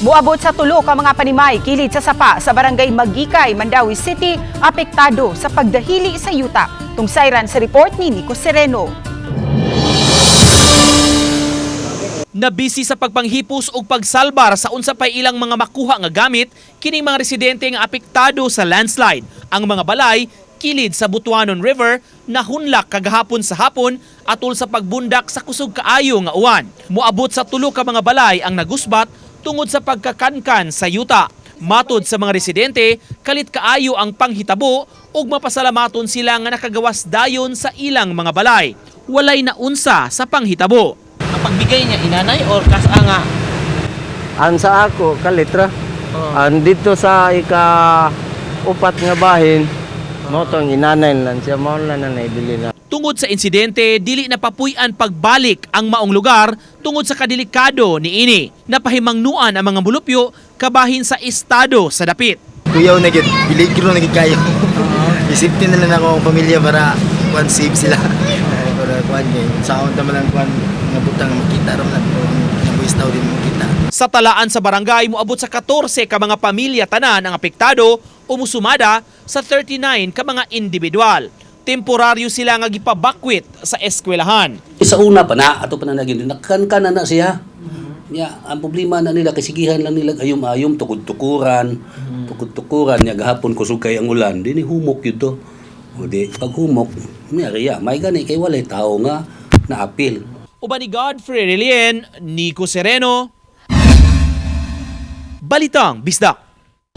Muabot sa tulo ka mga panimay kilid sa sapa sa barangay Magikay, Mandawi City, apektado sa pagdahili sa yuta. Tungsayran sa report ni Nico Sereno. Nabisi sa pagpanghipos o pagsalbar sa unsa pay ilang mga makuha nga gamit kining mga residente nga apektado sa landslide. Ang mga balay kilid sa Butuanon River nahunlak kagahapon sa hapon atol sa pagbundak sa kusog kaayo nga uwan. Muabot sa tulo ka mga balay ang nagusbat tungod sa pagkakankan sa yuta. Matod sa mga residente, kalit kaayo ang panghitabo ug mapasalamaton sila nga nakagawas dayon sa ilang mga balay. Walay na unsa sa panghitabo. Ang pagbigay niya inanay or kasanga? Ang sa ako, kalitra. Ang dito sa ika-upat nga bahin, motong inanay lang siya, mao lang na naibili na. Tungod sa insidente, dili napapuy-an pagbalik ang maong lugar tungod sa kadelikado ni ini. Napahimangnuan ang mga mulupyo kabahin sa estado sa dapit. Kuyaw na gid, biligro na gid kayo. Isipin na lang ako ang pamilya para kuan save sila. Para kuan gay. Sa on man lang kuan nga butang makita ron lang ang buwis tao din makita. Sa talaan sa barangay, moabot sa 14 ka mga pamilya tanan ang apektado o musumada sa 39 ka mga individual. Temporaryo sila nga gipabakwit sa eskwelahan. Sa una pa na, ato pa na naging nakakan na siya. Ang problema na nila, kasigihan lang nila ayom-ayom, tukod-tukuran niya, gahapon kusugkay ang ulan, di ni humok yun to. O di, pag humok, may gani kay walay tao nga na-apil. Uban ni Godfrey Relien, Nico Sereno, Balitang Bisdak.